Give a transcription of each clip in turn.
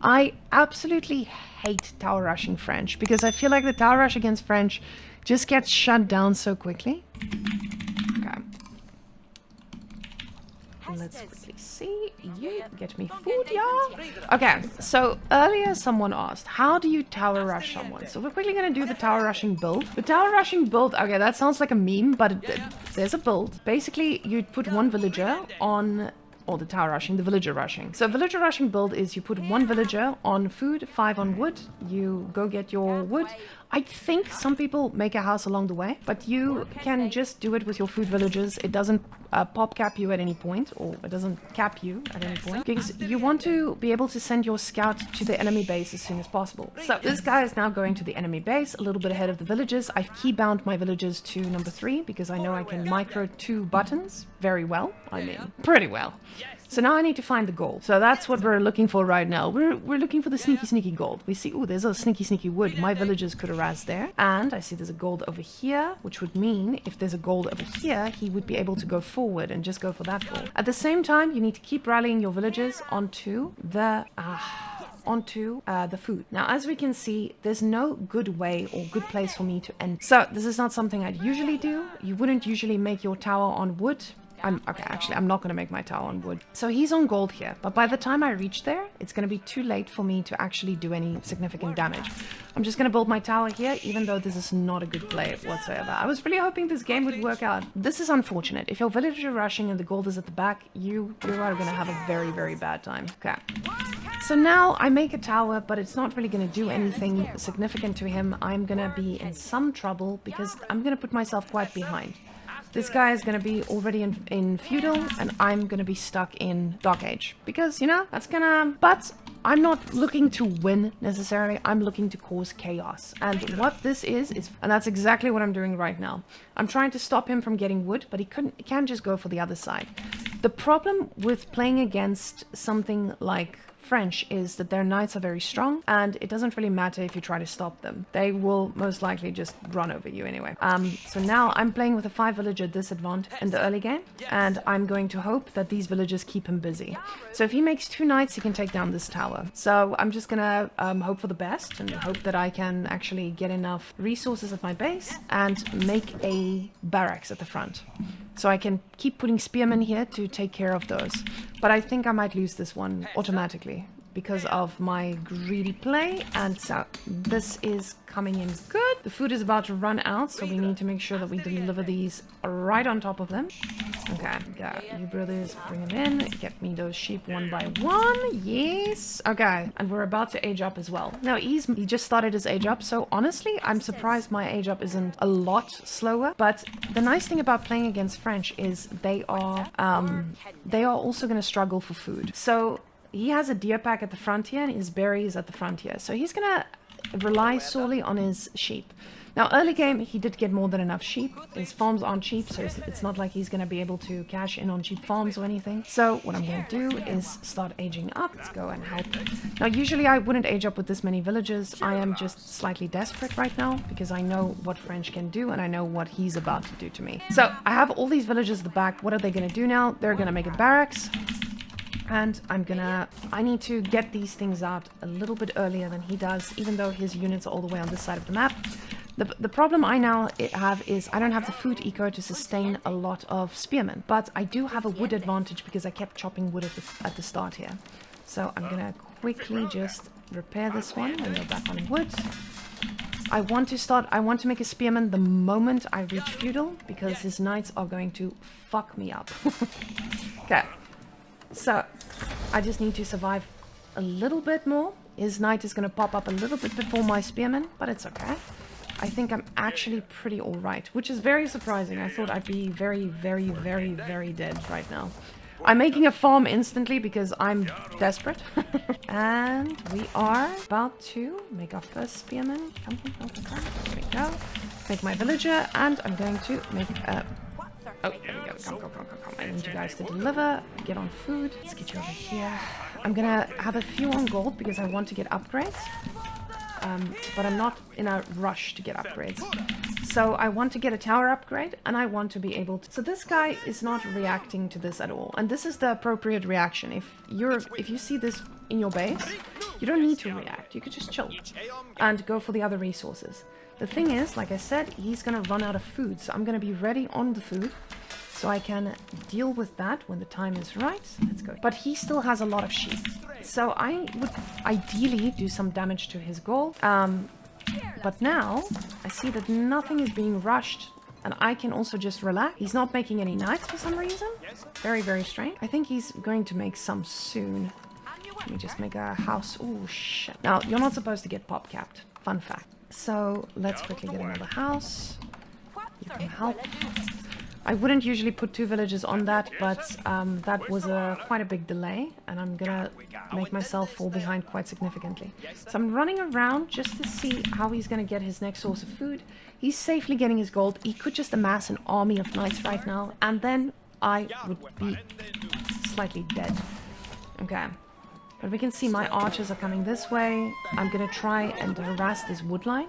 I absolutely hate tower rushing French because I feel like the tower rush against French just gets shut down so quickly. Okay. Let's quickly see. You get me food, yeah? Okay, so earlier someone asked, how do you tower rush someone? So we're quickly going to do the tower rushing build. The tower rushing build, okay, that sounds like a meme, but there's a build. Basically, you'd put one villager on... or the tower rushing, the villager rushing. So villager rushing build is you put one villager on food, 5 on wood. You go get your wood. I think some people make a house along the way, but you can just do it with your food villagers. It doesn't pop cap you at any point, or it doesn't cap you at any point, because you want to be able to send your scout to the enemy base as soon as possible. So this guy is now going to the enemy base, a little bit ahead of the villagers. I've keybound my villagers to number 3 because I know I can micro 2 buttons very well. I mean, pretty well. So now I need to find the gold. So that's what we're looking for right now. We're looking for the sneaky gold. We see, oh, there's a sneaky wood. My villagers could harass there. And I see there's a gold over here, which would mean if there's a gold over here, he would be able to go forward and just go for that gold. At the same time, you need to keep rallying your villagers onto the food. Now, as we can see, there's no good way or good place for me to end. So this is not something I'd usually do. You wouldn't usually make your tower on wood. Okay, actually, I'm not going to make my tower on wood. So he's on gold here, but by the time I reach there, it's going to be too late for me to actually do any significant damage. I'm just going to build my tower here, even though this is not a good play whatsoever. I was really hoping this game would work out. This is unfortunate. If your villager rushing and the gold is at the back, you are going to have a very, very bad time. Okay. So now I make a tower, but it's not really going to do anything significant to him. I'm going to be in some trouble because I'm going to put myself quite behind. This guy is going to be already in feudal, and I'm going to be stuck in dark age. Because, you know, that's going to... But I'm not looking to win, necessarily. I'm looking to cause chaos. And what this is... And that's exactly what I'm doing right now. I'm trying to stop him from getting wood, but he can't just go for the other side. The problem with playing against something like French is that their knights are very strong, and it doesn't really matter if you try to stop them. They will most likely just run over you anyway. So now I'm playing with a 5 villager disadvantage in the early game, and I'm going to hope that these villagers keep him busy. So if he makes 2 knights, he can take down this tower. So I'm just gonna hope for the best and hope that I can actually get enough resources at my base and make a barracks at the front. So I can keep putting spearmen here to take care of those. But I think I might lose this one automatically because of my greedy play. And so this is coming in good. The food is about to run out, so we need to make sure that we deliver these right on top of them. Okay, yeah, you brothers, bring them in. Get me those sheep one by one. Yes. Okay, and we're about to age up as well. Now, he just started his age up, so honestly, I'm surprised my age up isn't a lot slower. But the nice thing about playing against French is they are also going to struggle for food. So he has a deer pack at the frontier and his berries at the frontier. So he's going to rely solely on his sheep. Now, early game, he did get more than enough sheep. His farms aren't cheap, so it's not like he's going to be able to cash in on cheap farms or anything. So what I'm going to do is start aging up. Let's go and help. Now, usually I wouldn't age up with this many villagers. I am just slightly desperate right now because I know what French can do and I know what he's about to do to me. So I have all these villagers at the back. What are they going to do now? They're going to make a barracks. And I need to get these things out a little bit earlier than he does, even though his units are all the way on this side of the map. The problem I now have is I don't have the food eco to sustain a lot of spearmen, but I do have a wood advantage because I kept chopping wood at the start here. So I'm gonna quickly just repair this one and go back on wood. I want to make a spearman the moment I reach feudal because his knights are going to fuck me up. Okay. So, I just need to survive a little bit more. His knight is going to pop up a little bit before my spearman, but it's okay. I think I'm actually pretty alright, which is very surprising. I thought I'd be very, very, very, very dead right now. I'm making a farm instantly because I'm desperate. And we are about to make our first spearman. Come. There we go. Make my villager, and I'm going to make a... Oh, there we go. Come. I need you guys to deliver. Get on food. Let's get you over here. I'm gonna have a few on gold because I want to get upgrades. But I'm not in a rush to get upgrades. So I want to get a tower upgrade, and I want to be able to... So this guy is not reacting to this at all. And this is the appropriate reaction. If you see this in your base, You don't need to react. You could just chill and go for the other resources. The thing is, like I said, he's going to run out of food. So I'm going to be ready on the food so I can deal with that when the time is right. Let's go. But he still has a lot of sheep. So I would ideally do some damage to his goal. But now I see that nothing is being rushed. And I can also just relax. He's not making any knights for some reason. Very, very strange. I think he's going to make some soon. Let me just make a house. Oh, shit. Now, you're not supposed to get pop capped. Fun fact. So, let's quickly get another house. You can help. I wouldn't usually put 2 villages on that, but that was quite a big delay. And I'm gonna make myself fall behind quite significantly. So I'm running around just to see how he's gonna get his next source of food. He's safely getting his gold. He could just amass an army of knights right now, and then I would be slightly dead. Okay. But we can see my archers are coming this way. I'm gonna try and harass this woodline.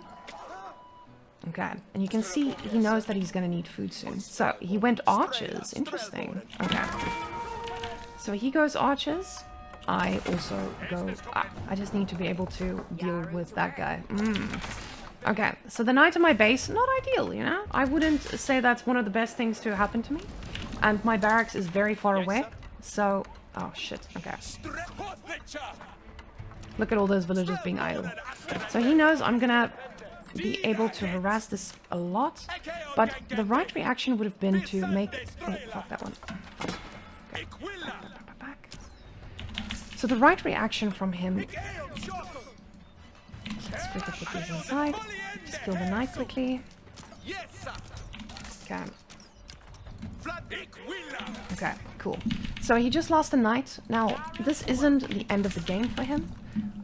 Okay, and you can see he knows that he's gonna need food soon. So he went archers. Interesting. Okay. So he goes archers. I also go... I just need to be able to deal with that guy. Okay, so the knight in my base, not ideal, you know? I wouldn't say that's one of the best things to happen to me. And my barracks is very far away. So... Oh, shit. Okay. Look at all those villagers being idle. So he knows I'm gonna be able to harass this a lot. But the right reaction would have been to make... Oh, fuck that one. Okay. Back. So the right reaction from him... Let's quickly put these inside. Just kill the knight quickly. Okay. Okay, cool. So he just lost a knight. Now, this isn't the end of the game for him.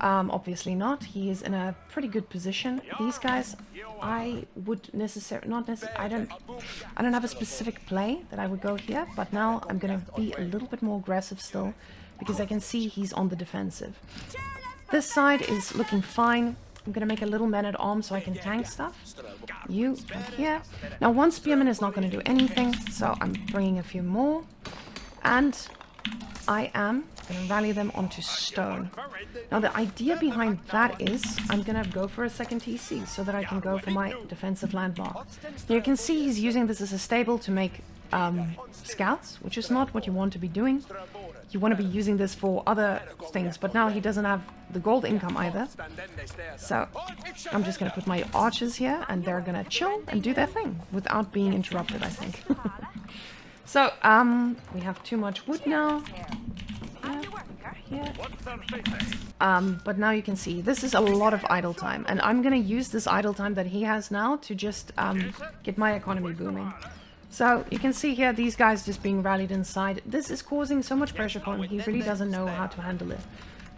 Obviously not. He is in a pretty good position. These guys, I would I don't have a specific play that I would go here, but now I'm gonna be a little bit more aggressive still, because I can see he's on the defensive. This side is looking fine. I'm gonna make a little man-at-arms so I can tank stuff. You come here. Now, one spearman is not gonna do anything, so I'm bringing a few more. And I am gonna rally them onto stone. Now, the idea behind that is I'm gonna go for a second TC so that I can go for my defensive landmark. Now, you can see he's using this as a stable to make scouts, which is not what you want to be doing. You want to be using this for other things, but now he doesn't have the gold income either. So I'm just going to put my archers here, and they're going to chill and do their thing without being interrupted, I think. So, we have too much wood now. Here. But now you can see, this is a lot of idle time, and I'm going to use this idle time that he has now to just get my economy booming. So, you can see here, these guys just being rallied inside. This is causing so much pressure for him, he really doesn't know how to handle it.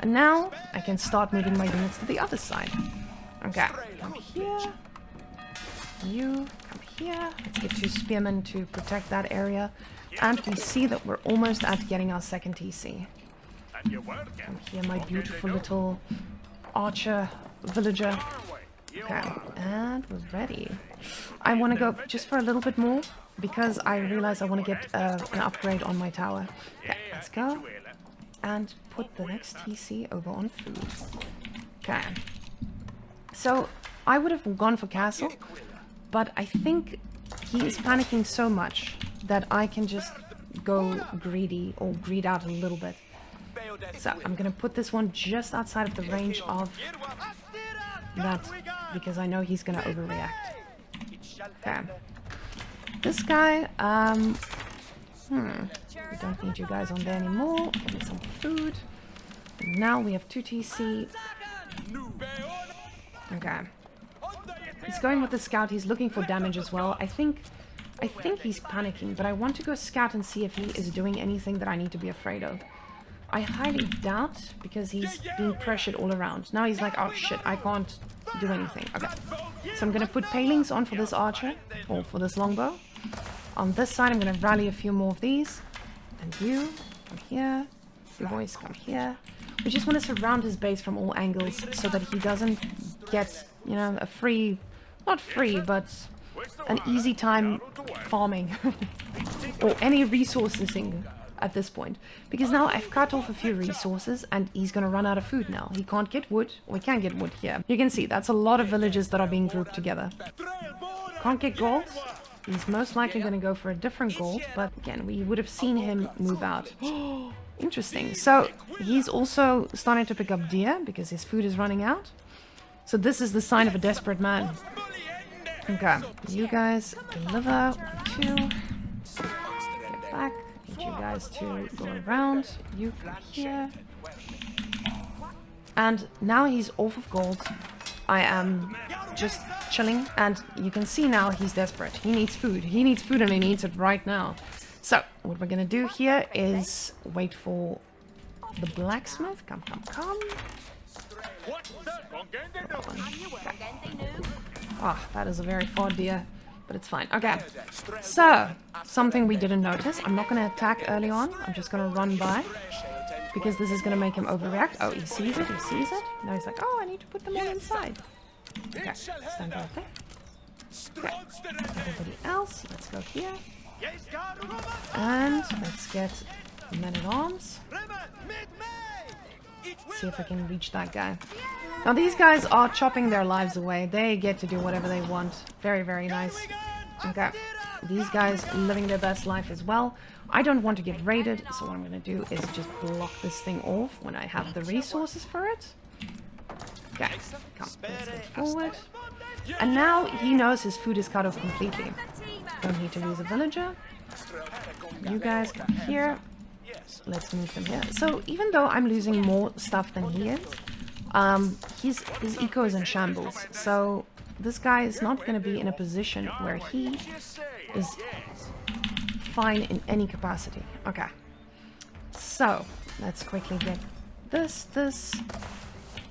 And now, I can start moving my units to the other side. Okay, come here. You, come here. Let's get 2 spearmen to protect that area. And we see that we're almost at getting our second TC. Come here, my beautiful little archer villager. Okay, and we're ready. I want to go just for a little bit more, because I realize I want to get an upgrade on my tower. Okay, let's go. And put the next TC over on food. Okay. So, I would have gone for castle, but I think he is panicking so much that I can just go greedy, or greed out a little bit. So, I'm going to put this one just outside of the range of that, because I know he's going to overreact. Okay. This guy, we don't need you guys on there anymore. Give me some food. And now we have 2 TC. Okay. He's going with the scout. He's looking for damage as well. I think he's panicking, but I want to go scout and see if he is doing anything that I need to be afraid of. I highly doubt, because he's being pressured all around. Now he's like, oh shit, I can't do anything. Okay. So I'm going to put palings on for this archer, or for this longbow. On this side, I'm going to rally a few more of these. And you, come here. You boys, come here. We just want to surround his base from all angles, so that he doesn't get, you know, a free, not free, but an easy time farming. Or any resourcing at this point. Because now I've cut off a few resources and he's going to run out of food now. He can't get wood. Or he can get wood here. You can see that's a lot of villages that are being grouped together. Can't get gold. He's most likely going to go for a different gold. But again, we would have seen him move out. Interesting. So he's also starting to pick up deer because his food is running out. So this is the sign of a desperate man. Okay, you guys deliver. 2. Get back. Need you guys to go around. You come here. And now he's off of gold. I am just chilling. And you can see now he's desperate. He needs food. He needs food and he needs it right now. So what we're going to do here is wait for the blacksmith. Come, come, come. Ah, that is a very far deer, but it's fine. Okay, so something we didn't notice. I'm not going to attack early on. I'm just going to run by because this is going to make him overreact. Oh, he sees it. He sees it. Now he's like, oh, I need to put them all inside. Okay, stand right there. Okay, everybody else, let's go here. And let's get men-at-arms. See if I can reach that guy. Now these guys are chopping their lives away. They get to do whatever they want. Very, very nice. Okay. These guys living their best life as well. I don't want to get raided, so what I'm going to do is just block this thing off when I have the resources for it. Okay. Come, let's go forward. And now he knows his food is cut off completely. Don't need to lose a villager. You guys come here. Let's move them here. So even though I'm losing more stuff than he is, his eco is in shambles. So this guy is not going to be in a position where he is fine in any capacity. Okay. So let's quickly get this,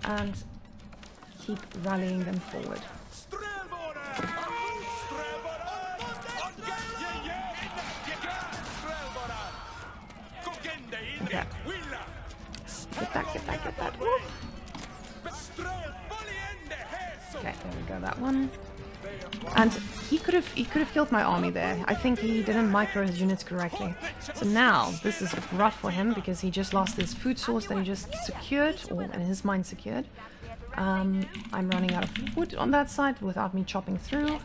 and keep rallying them forward. Okay. Get that, get that, get that. Woo. Okay, there we go, that one. And he could have killed my army there. I think he didn't micro his units correctly. So now this is rough for him because he just lost his food source that he just secured, or in his mind secured. I'm running out of wood on that side without me chopping through.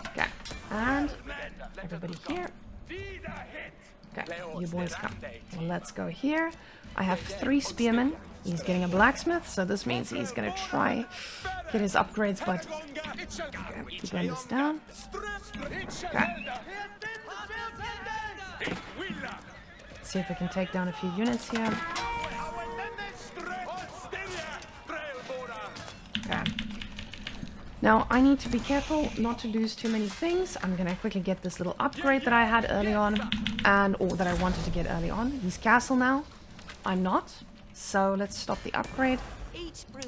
Okay, and everybody here. Okay, you boys come. Let's go here. I have 3 spearmen. He's getting a blacksmith, so this means he's gonna try get his upgrades, but okay, keep this down. Okay. Let's see if we can take down a few units here. Okay. Now I need to be careful not to lose too many things. I'm gonna quickly get this little upgrade that I had early on, or that I wanted to get early on. He's castle now. I'm not. So let's stop the upgrade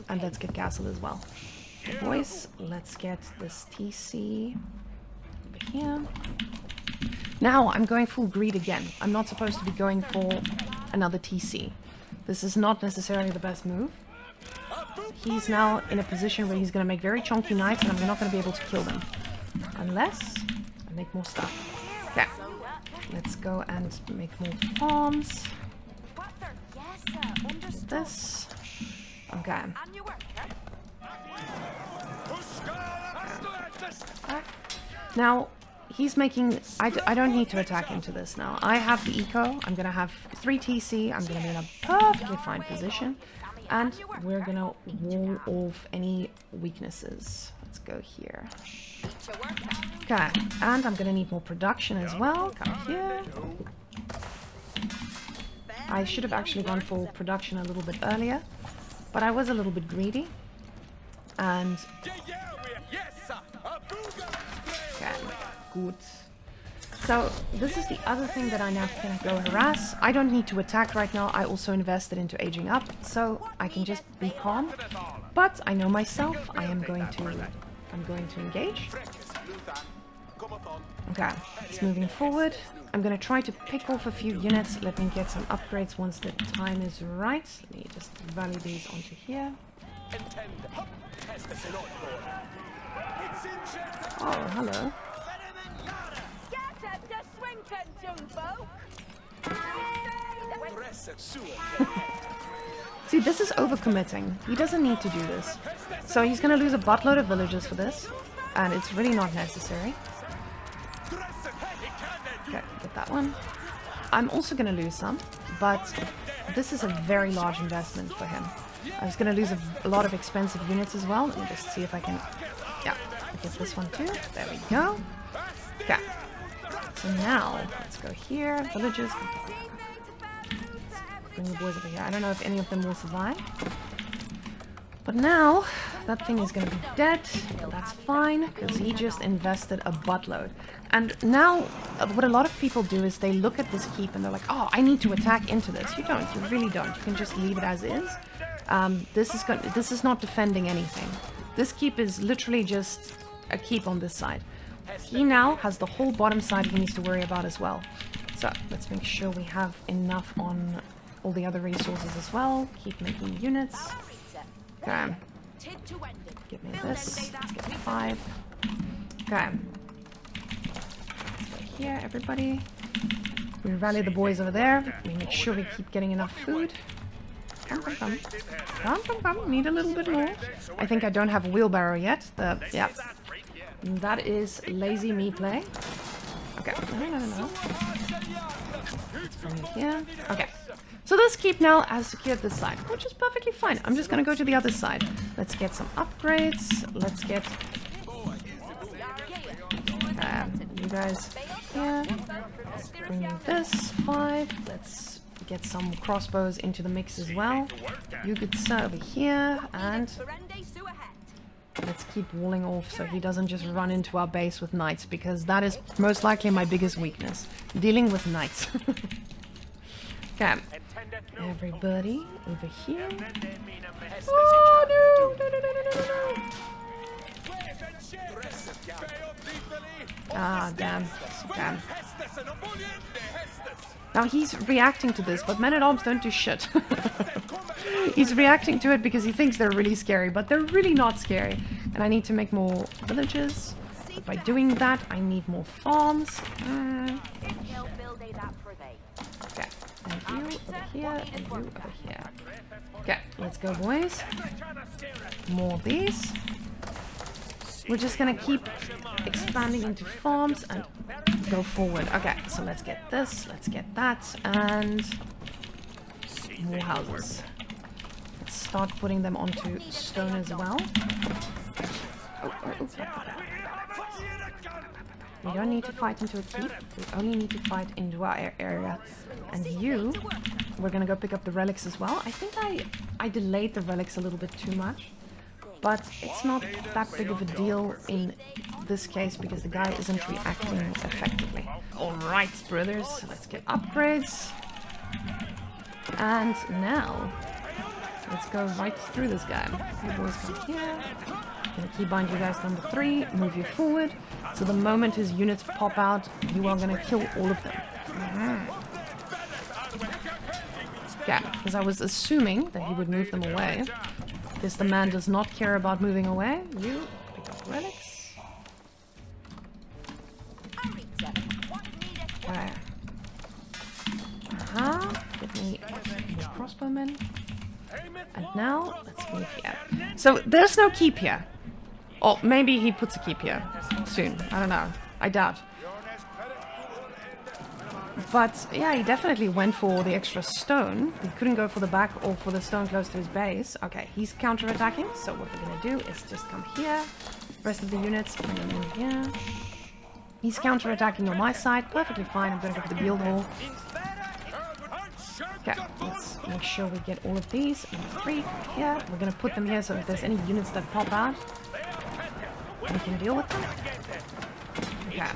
and let's get castle as well. Boys, let's get this TC over here. Now I'm going full greed again. I'm not supposed to be going for another TC. This is not necessarily the best move. He's now in a position where he's going to make very chunky knights and I'm not going to be able to kill them. Unless I make more stuff. Okay. Let's go and make more farms. This. Okay. Now, he's making... I don't need to attack into this now. I have the eco. I'm going to have 3 TC. I'm going to be in a perfectly fine position. And we're going to wall off any weaknesses. Let's go here. Okay. And I'm going to need more production as well. Come here. I should have actually gone for production a little bit earlier, but I was a little bit greedy. And okay, good. So this is the other thing that I now can go harass. I don't need to attack right now. I also invested into aging up, so I can just be calm. But I know myself. I'm going to engage. Okay, it's moving forward. I'm going to try to pick off a few units. Let me get some upgrades once the time is right. Let me just rally these onto here. Oh, hello. See, this is overcommitting. He doesn't need to do this. So he's going to lose a buttload of villagers for this. And it's really not necessary. Okay, get that one. I'm also going to lose some. But this is a very large investment for him. I was going to lose a lot of expensive units as well. Let me just see if I can... Yeah, get this one too. There we go. Okay. So now, let's go here. Villagers. Bring the boys over here. I don't know if any of them will survive. But now, that thing is going to be dead. That's fine, because he just invested a buttload. And now, what a lot of people do is they look at this keep and they're like, oh, I need to attack into this. You don't. You really don't. You can just leave it as is. This is not defending anything. This keep is literally just a keep on this side. He now has the whole bottom side he needs to worry about as well. So, let's make sure we have enough on all the other resources as well. Keep making units. Okay. Give me this. Let's get 5. Okay. Let's go here, everybody. We rally the boys over there. We make sure we keep getting enough food. Come, come, come. Come, come, come. Need a little bit more. I think I don't have a wheelbarrow yet. Yeah. That is lazy me play. Okay. No. Let's bring it here. Okay. So this keep now has secured this side, which is perfectly fine. I'm just going to go to the other side. Let's get some upgrades. Let's get... you guys here. Bring this 5. Let's get some crossbows into the mix as well. You could sit over here and... Let's keep walling off so he doesn't just run into our base with knights, because that is most likely my biggest weakness. Dealing with knights. Okay. Everybody over here. Oh, no. Ah, damn. Now he's reacting to this, but men-at-arms don't do shit. He's reacting to it because he thinks they're really scary, but they're really not scary. And I need to make more villages. But by doing that, I need more farms. Okay. And you over here, and you over here. Okay, let's go, boys. More of these. We're just gonna keep expanding into farms and go forward. Okay, so let's get this, let's get that, and more houses. Let's start putting them onto stone as well. Oh. We don't need to fight into a keep, we only need to fight into our area. And you, we're gonna go pick up the relics as well. I think I delayed the relics a little bit too much. But it's not that big of a deal in this case because the guy isn't reacting effectively. Alright, brothers, let's get upgrades. And now, let's go right through this guy. You boys come here. Gonna keybind you guys number 3, move you forward. So the moment his units pop out, you are gonna kill all of them. Yeah, because I was assuming that he would move them away. Because the man does not care about moving away. You pick up relics. Okay. Get me more crossbowmen. And now, let's move here. So, there's no keep here. Or maybe he puts a keep here soon. I don't know. I doubt. But, yeah, he definitely went for the extra stone. He couldn't go for the back or for the stone close to his base. Okay, he's counterattacking. So what we're going to do is just come here. Rest of the units, bring them in here. He's counterattacking on my side. Perfectly fine. I'm going to go for the guild hall. Okay, let's make sure we get all of these. Number 3 here. We're going to put them here so if there's any units that pop out, we can deal with them. Okay.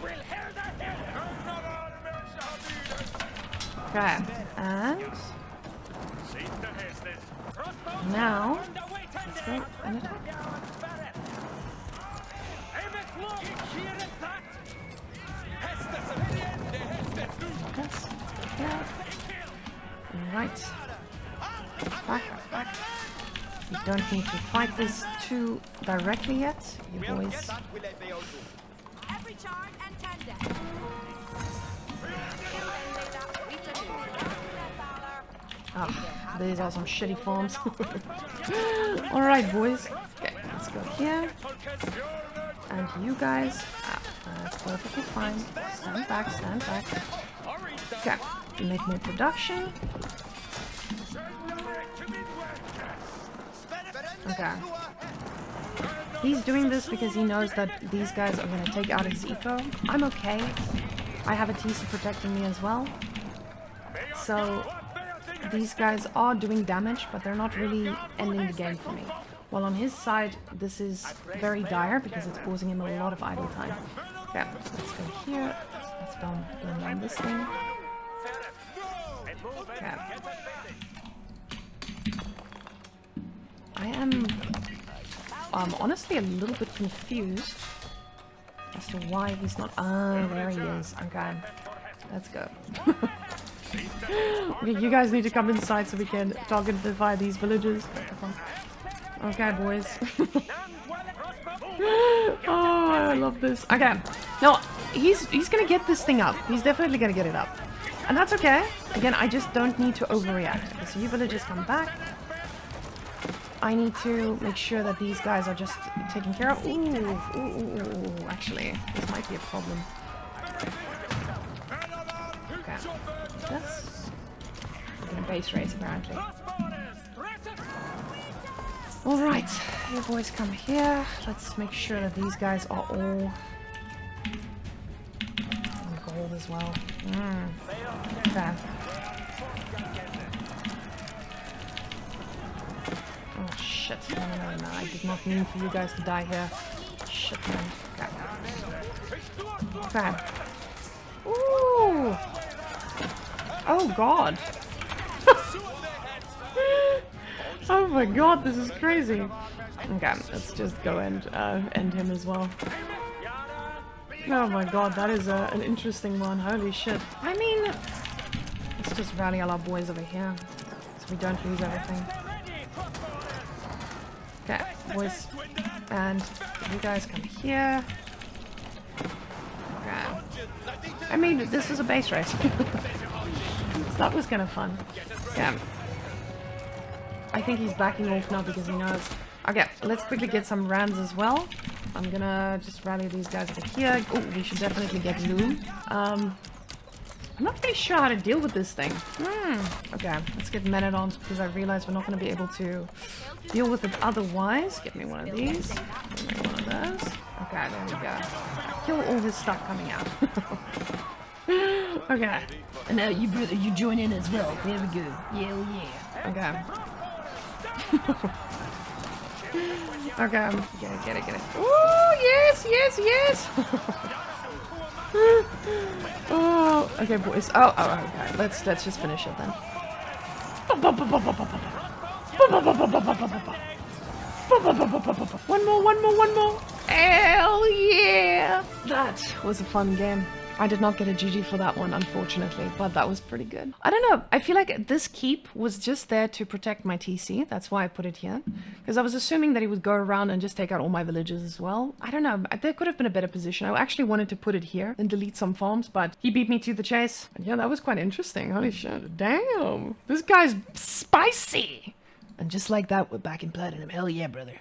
Okay, and now let's go and attack. Yes, yeah. Right. Back. You don't need to fight this too directly yet, you boys. Ah, these are some shitty farms. Alright, boys. Okay, let's go here. And you guys... that's perfectly fine. Stand back, stand back. Okay, make more production. Okay. He's doing this because he knows that these guys are going to take out his eco. I'm okay. I have a TC protecting me as well. So these guys are doing damage, but they're not really ending the game for me. While on his side, this is very dire because it's causing him a lot of idle time. Okay, let's go here. Let's burn down this thing. Okay. I am honestly a little bit confused as to why he's not... Oh, there he is. Okay, let's go. Okay, you guys need to come inside so we can targetify these villagers. Okay, boys. Oh, I love this. Okay, no, he's gonna get this thing up. He's definitely gonna get it up. And that's okay. Again, I just don't need to overreact. Okay, so you villagers come back. I need to make sure that these guys are just taken care of. Ooh, actually, this might be a problem. Okay, this. We're gonna base race apparently. Alright, you boys come here. Let's make sure that these guys are all on gold as well. Okay. Oh shit, no, I did not mean for you guys to die here. Shit, man. Okay. Okay. Ooh! Oh god! Oh my god, this is crazy! Okay, let's just go and end him as well. Oh my god, that is an interesting one. Holy shit. I mean, let's just rally all our boys over here so we don't lose everything. Okay, boys, and you guys come here. Okay. I mean, this is a base race. That was kind of fun. Yeah. I think he's backing off now because he knows. Okay, let's quickly get some rands as well. I'm gonna just rally these guys over here. Oh, we should definitely get loom. I'm not really sure how to deal with this thing. Okay, let's get men-at-arms because I realize we're not going to be able to deal with it otherwise. Get me one of these. Get me one of those. Okay, there we go. Kill all his stuff coming out. Okay. And now you brother, you join in as well. There we go. Yeah, yeah. Okay. Okay, get it. Oh, yes! Oh, okay, boys. Oh, okay. Let's just finish it then. One more. Hell yeah! That was a fun game. I did not get a GG for that one, unfortunately, but that was pretty good. I don't know, I feel like this keep was just there to protect my TC. That's why I put it here. Because I was assuming that he would go around and just take out all my villages as well. I don't know, there could have been a better position. I actually wanted to put it here and delete some farms, but he beat me to the chase. And yeah, that was quite interesting. Holy shit. Damn. This guy's spicy. And just like that, we're back in Platinum. Hell yeah, brother.